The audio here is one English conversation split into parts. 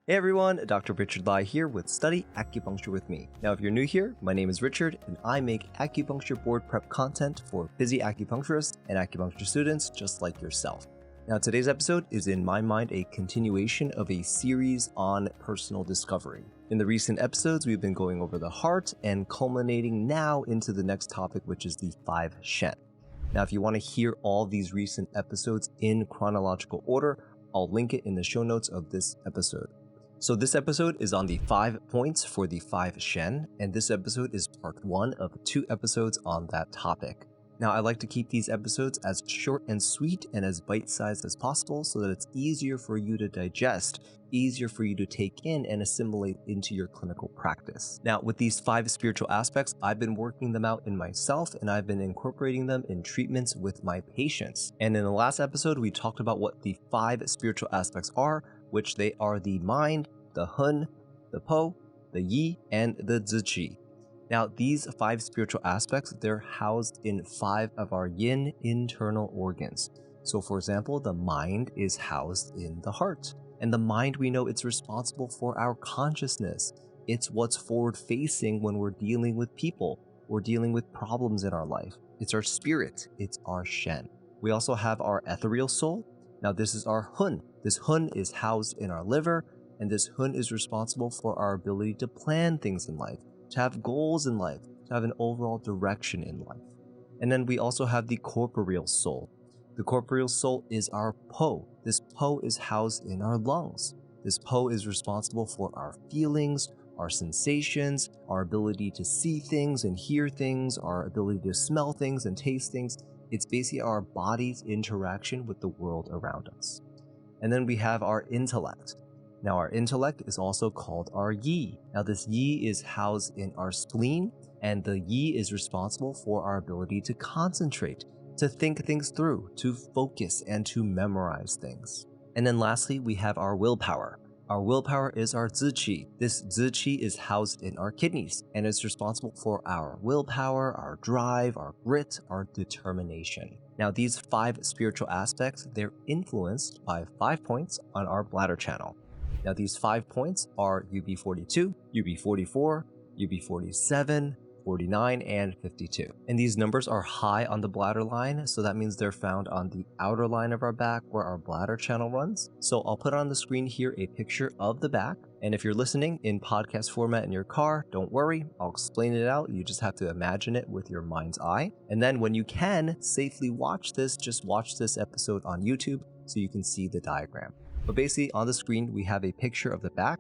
Hey everyone, Dr. Richard Lai here with Study Acupuncture with me. Now if you're new here, my name is Richard and I make acupuncture board prep content for busy acupuncturists and acupuncture students just like yourself. Now today's episode is in my mind a continuation of a series on personal discovery. In the recent episodes, we've been going over the heart and culminating now into the next topic, which is the Five Shen. Now if you want to hear all these recent episodes in chronological order, I'll link it in the show notes of this episode. So this episode is on the 5 points for the Five Shen, and this episode is part 1 of 2 episodes on that topic. Now I like to keep these episodes as short and sweet and as bite-sized as possible so that it's easier for you to digest, easier for you to take in and assimilate into your clinical practice. Now with these 5 spiritual aspects, I've been working them out in myself and I've been incorporating them in treatments with my patients. And in the last episode, we talked about what the 5 spiritual aspects are, which they are the mind, the Hun, the Po, the Yi, and the Zhi Shi. Now, these 5 spiritual aspects, they're housed in 5 of our yin internal organs. So for example, the mind is housed in the heart. And the mind, we know it's responsible for our consciousness. It's what's forward-facing when we're dealing with people, we're dealing with problems in our life. It's our spirit, it's our Shen. We also have our ethereal soul. Now this is our Hun. This Hun is housed in our liver, and this Hun is responsible for our ability to plan things in life, to have goals in life, to have an overall direction in life. And then we also have the corporeal soul. The corporeal soul is our Po. This Po is housed in our lungs. This Po is responsible for our feelings, our sensations, our ability to see things and hear things, our ability to smell things and taste things. It's basically our body's interaction with the world around us. And then we have our intellect. Now our intellect is also called our Yi. Now this Yi is housed in our spleen, and the Yi is responsible for our ability to concentrate, to think things through, to focus, and to memorize things. And then lastly, we have our willpower. Our willpower is our Zhi Shi. This Zhi Shi is housed in our kidneys, and it's responsible for our willpower, our drive, our grit, our determination. Now these 5 spiritual aspects, they're influenced by 5 points on our bladder channel. Now these 5 points are UB42, UB44, UB47, 49, and 52. And these numbers are high on the bladder line, so that means they're found on the outer line of our back where our bladder channel runs. So I'll put on the screen here a picture of the back, and if you're listening in podcast format in your car, don't worry, I'll explain it out. You just have to imagine it with your mind's eye. And then when you can safely watch this, just watch this episode on YouTube so you can see the diagram. But basically on the screen, we have a picture of the back.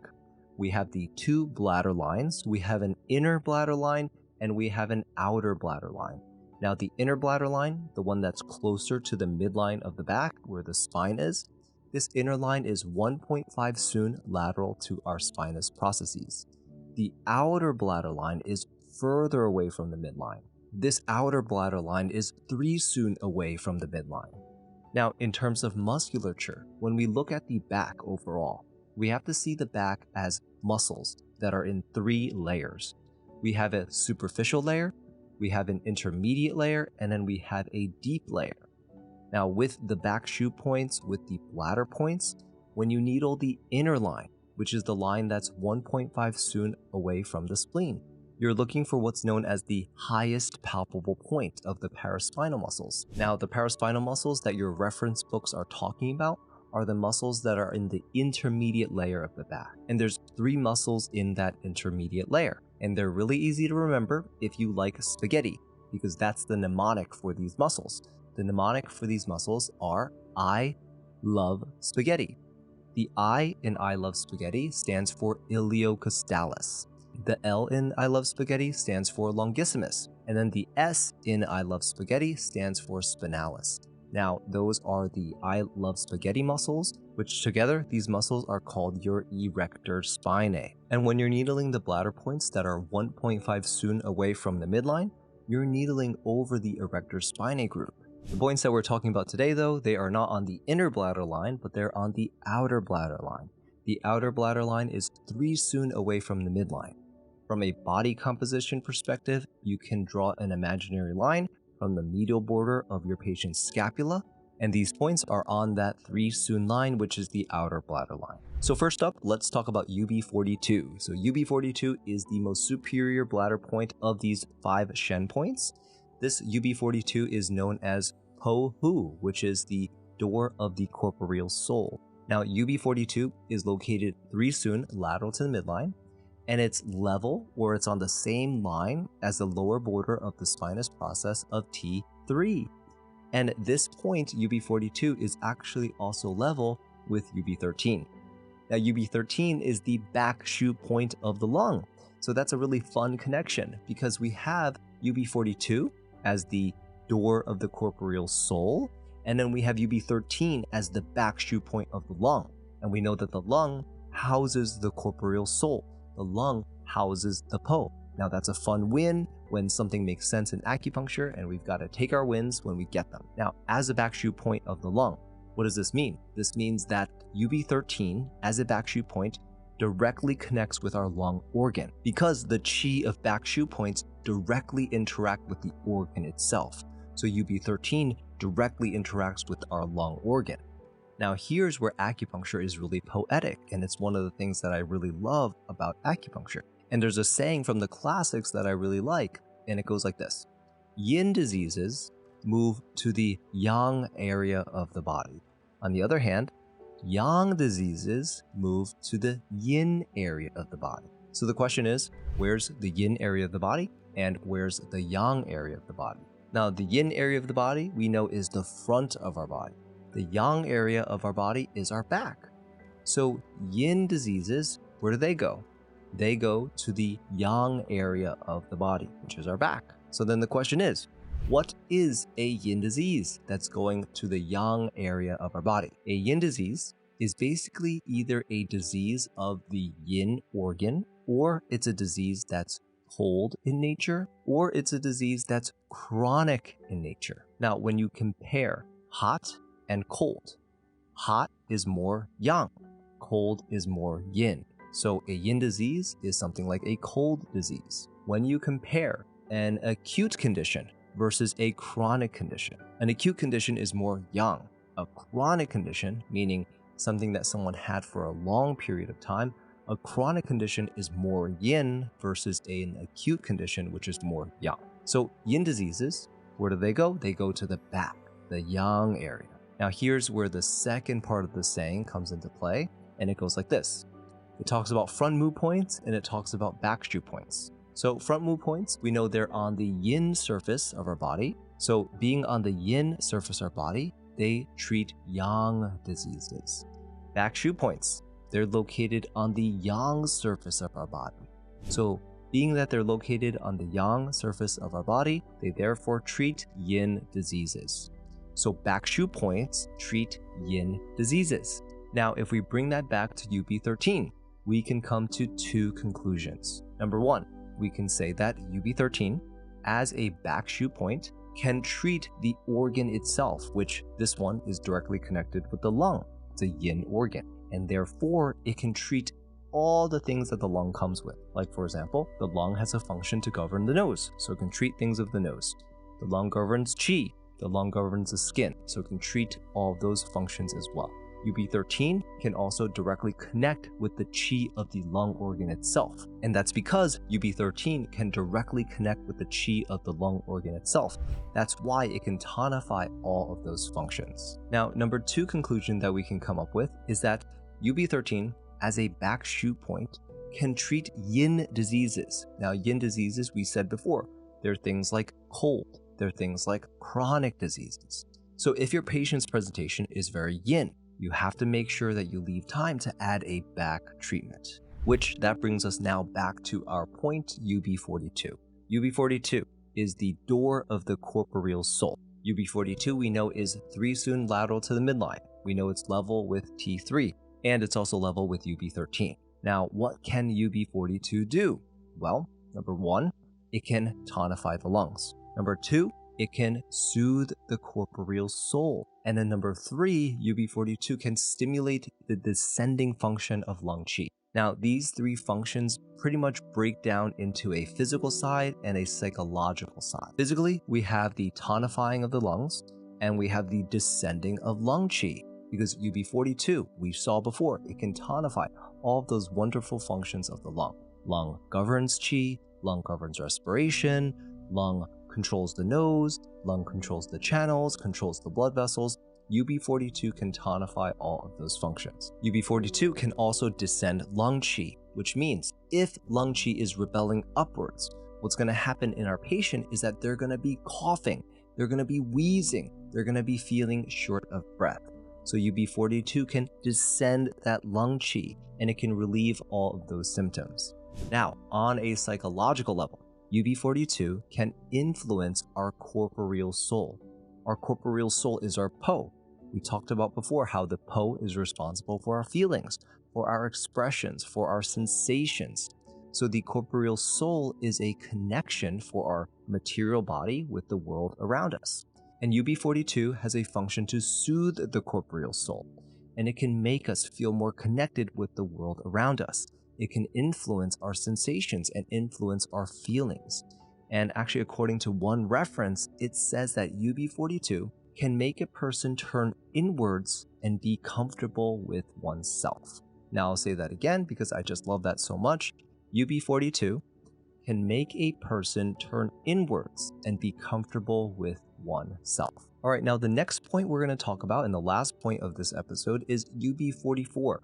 We have the 2 bladder lines. We have an inner bladder line and we have an outer bladder line. Now the inner bladder line, the one that's closer to the midline of the back where the spine is, this inner line is 1.5 sun lateral to our spinous processes. The outer bladder line is further away from the midline. This outer bladder line is 3 sun away from the midline. Now, in terms of musculature, when we look at the back overall, we have to see the back as muscles that are in 3 layers. We have a superficial layer, we have an intermediate layer, and then we have a deep layer. Now, with the back shoe points, with the bladder points, when you needle the inner line, which is the line that's 1.5 sun away from the spleen, you're looking for what's known as the highest palpable point of the paraspinal muscles. Now, the paraspinal muscles that your reference books are talking about are the muscles that are in the intermediate layer of the back. And there's 3 muscles in that intermediate layer. And they're really easy to remember if you like spaghetti, because that's the mnemonic for these muscles. The mnemonic for these muscles are I love spaghetti. The I in I love spaghetti stands for iliocostalis. The L in I love spaghetti stands for longissimus, and then the S in I love spaghetti stands for spinalis. Now, those are the I love spaghetti muscles, which together, these muscles are called your erector spinae. And when you're needling the bladder points that are 1.5 sun away from the midline, you're needling over the erector spinae group. The points that we're talking about today, though, they are not on the inner bladder line, but they're on the outer bladder line. The outer bladder line is 3 sun away from the midline. From a body composition perspective, you can draw an imaginary line from the medial border of your patient's scapula And these points are on that 3 Sun line, which is the outer bladder line. So first up, let's talk about UB42. So UB42 is the most superior bladder point of these 5 Shen points. This UB42 is known as Po Hu, which is the door of the corporeal soul. Now, UB42 is located 3 Sun lateral to the midline, and it's level, or it's on the same line as the lower border of the spinous process of T3. And this point, UB42, is actually also level with UB13. Now, UB13 is the back shu point of the lung. So that's a really fun connection because we have UB42 as the door of the corporeal soul, and then we have UB13 as the back shu point of the lung. And we know that the lung houses the corporeal soul. The lung houses the Po. Now that's a fun win when something makes sense in acupuncture, and we've got to take our wins when we get them. Now, as a back shu point of the lung, what does this mean? This means that UB13 as a back shu point directly connects with our lung organ because the qi of back shu points directly interact with the organ itself. So UB13 directly interacts with our lung organ. Now here's where acupuncture is really poetic, and it's one of the things that I really love about acupuncture. And there's a saying from the classics that I really like, and it goes like this. Yin diseases move to the yang area of the body. On the other hand, yang diseases move to the yin area of the body. So the question is, where's the yin area of the body and where's the yang area of the body? Now, the yin area of the body we know is the front of our body. The yang area of our body is our back. So yin diseases, where do they go? They go to the yang area of the body, which is our back. So then the question is, what is a yin disease that's going to the yang area of our body? A yin disease is basically either a disease of the yin organ, or it's a disease that's cold in nature, or it's a disease that's chronic in nature. Now, when you compare hot and cold, hot is more yang, cold is more yin. So a yin disease is something like a cold disease. When you compare an acute condition versus a chronic condition, an acute condition is more yang. A chronic condition, meaning something that someone had for a long period of time, a chronic condition is more yin versus an acute condition, which is more yang. So yin diseases, where do they go? They go to the back, the yang area. Now here's where the second part of the saying comes into play, and it goes like this. It talks about front mu points and it talks about back shu points. So front mu points, we know they're on the yin surface of our body. So being on the yin surface of our body, they treat yang diseases. Back shu points, they're located on the yang surface of our body. So being that they're located on the yang surface of our body, they therefore treat yin diseases. So back shu points treat yin diseases. Now, if we bring that back to UB13, we can come to two conclusions. Number one, we can say that UB13, as a back shu point, can treat the organ itself, which this one is directly connected with the lung. It's a yin organ, and therefore it can treat all the things that the lung comes with. Like, for example, the lung has a function to govern the nose, so it can treat things of the nose. The lung governs qi, the lung governs the skin, so it can treat all of those functions as well. UB13 can also directly connect with the qi of the lung organ itself. And that's because UB13 can directly connect with the qi of the lung organ itself. That's why it can tonify all of those functions. Now, number two conclusion that we can come up with is that UB13, as a back shu point, can treat yin diseases. Now, yin diseases, we said before, they're things like cold, they're things like chronic diseases. So if your patient's presentation is very yin, you have to make sure that you leave time to add a back treatment, which that brings us now back to our point UB42. UB42 is the door of the corporeal soul. UB42 we know is 3 Sun lateral to the midline. We know it's level with T3, and it's also level with UB13. Now, what can UB42 do? Well, number one, it can tonify the lungs. Number two, it can soothe the corporeal soul. And then number three, UB42 can stimulate the descending function of lung qi. Now, these three functions pretty much break down into a physical side and a psychological side. Physically, we have the tonifying of the lungs, And we have the descending of lung qi, because UB42, we saw before, it can tonify all of those wonderful functions of the lung. Lung governs qi, lung governs respiration, lung controls the nose, lung controls the channels, controls the blood vessels. UB42 can tonify all of those functions. UB42 can also descend lung qi, which means if lung qi is rebelling upwards, what's going to happen in our patient is that they're going to be coughing, they're going to be wheezing, they're going to be feeling short of breath. So UB42 can descend that lung qi, and it can relieve all of those symptoms. Now, on a psychological level, UB42 can influence our corporeal soul. Our corporeal soul is our Po. We talked about before how the Po is responsible for our feelings, for our expressions, for our sensations. So the corporeal soul is a connection for our material body with the world around us. And UB42 has a function to soothe the corporeal soul, and it can make us feel more connected with the world around us. It can influence our sensations and influence our feelings. And actually, according to one reference, it says that UB42 can make a person turn inwards and be comfortable with oneself. Now I'll say that again because I just love that so much. UB42 can make a person turn inwards and be comfortable with oneself. All right, now the next point we're going to talk about, and the last point of this episode, is UB44.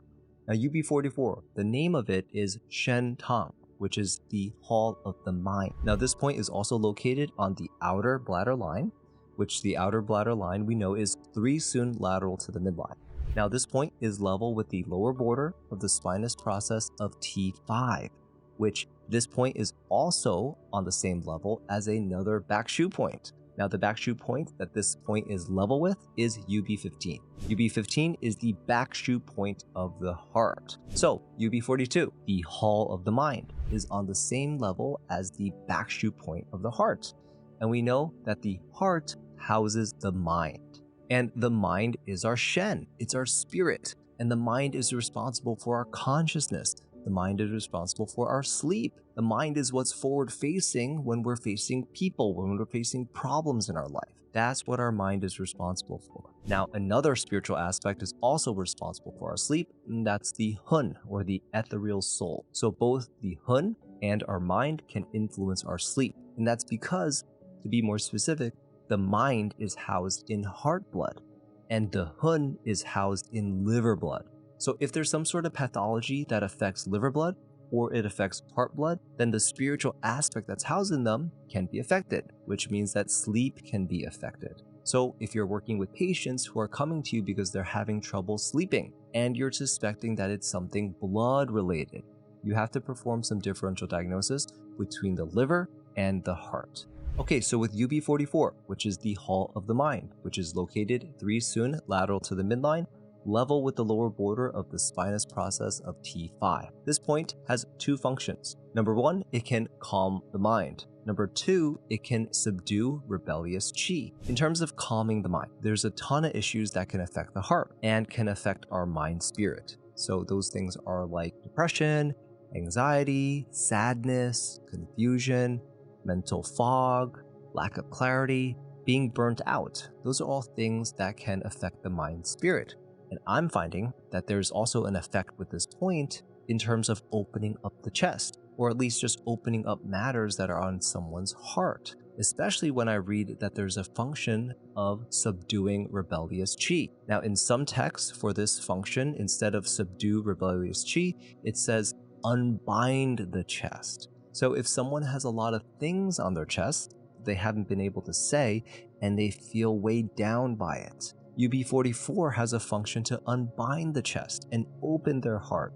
Now UB44, the name of it is Shen Tang, which is the hall of the mind. Now this point is also located on the outer bladder line, which the outer bladder line we know is 3 sun lateral to the midline. Now this point is level with the lower border of the spinous process of T5, which this point is also on the same level as another back shu point. Now the back shu point that this point is level with is UB15. UB15 is the back shu point of the heart. So UB42, the hall of the mind, is on the same level as the back shu point of the heart. And we know that the heart houses the mind. And the mind is our Shen, it's our spirit. And the mind is responsible for our consciousness. The mind is responsible for our sleep. The mind is what's forward-facing when we're facing people, when we're facing problems in our life. That's what our mind is responsible for. Now, another spiritual aspect is also responsible for our sleep, and that's the Hun, or the ethereal soul. So both the Hun and our mind can influence our sleep. And that's because, to be more specific, the mind is housed in heart blood, and the Hun is housed in liver blood. So if there's some sort of pathology that affects liver blood, or it affects heart blood, then the spiritual aspect that's housed in them can be affected, which means that sleep can be affected. So if you're working with patients who are coming to you because they're having trouble sleeping, and you're suspecting that it's something blood related, you have to perform some differential diagnosis between the liver and the heart. Okay, so with UB44, which is the hall of the mind, which is located 3 sun lateral to the midline, level with the lower border of the spinous process of T5. This point has 2 functions. Number 1, it can calm the mind. Number 2, it can subdue rebellious qi. In terms of calming the mind, there's a ton of issues that can affect the heart and can affect our mind spirit. So those things are like depression, anxiety, sadness, confusion, mental fog, lack of clarity, being burnt out. Those are all things that can affect the mind spirit. And I'm finding that there's also an effect with this point in terms of opening up the chest, or at least just opening up matters that are on someone's heart, especially when I read that there's a function of subduing rebellious qi. Now, in some texts for this function, instead of subdue rebellious qi, it says unbind the chest. So if someone has a lot of things on their chest they haven't been able to say, and they feel weighed down by it, UB44 has a function to unbind the chest and open their heart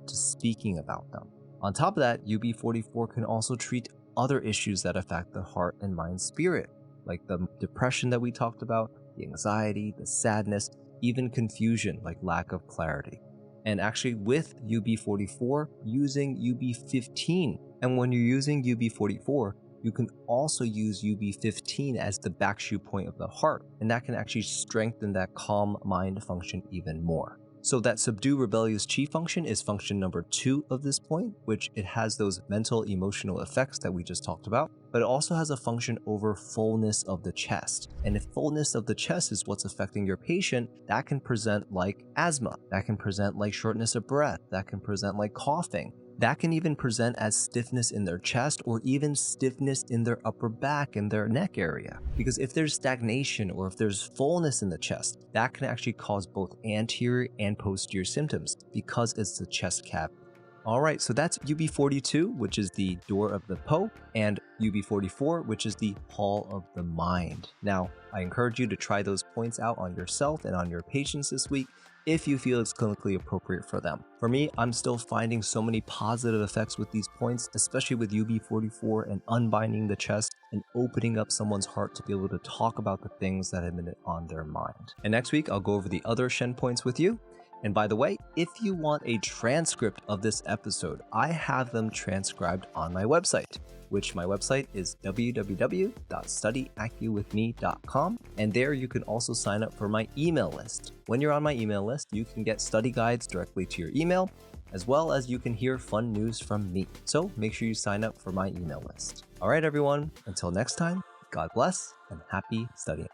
to speaking about them. On top of that, UB44 can also treat other issues that affect the heart and mind spirit, like the depression that we talked about, the anxiety, the sadness, even confusion, like lack of clarity. And actually with UB44, using UB15. And when you're using UB44, you can also use UB15 as the back shu point of the heart, and that can actually strengthen that calm mind function even more. So that subdue rebellious qi function is function number 2 of this point, which it has those mental emotional effects that we just talked about, but it also has a function over fullness of the chest. And if fullness of the chest is what's affecting your patient, that can present like asthma, that can present like shortness of breath, that can present like coughing. That can even present as stiffness in their chest or even stiffness in their upper back and their neck area. Because if there's stagnation or if there's fullness in the chest, that can actually cause both anterior and posterior symptoms because it's the chest cavity. Alright, so that's UB42, which is the door of the Po, and UB44, which is the hall of the mind. Now, I encourage you to try those points out on yourself and on your patients this week if you feel it's clinically appropriate for them. For me, I'm still finding so many positive effects with these points, especially with UB44 and unbinding the chest and opening up someone's heart to be able to talk about the things that have been on their mind. And next week, I'll go over the other Shen points with you. And by the way, if you want a transcript of this episode, I have them transcribed on my website, which my website is www.studyacuwithme.com. And there you can also sign up for my email list. When you're on my email list, you can get study guides directly to your email, as well as you can hear fun news from me. So make sure you sign up for my email list. All right, everyone, until next time, God bless and happy studying.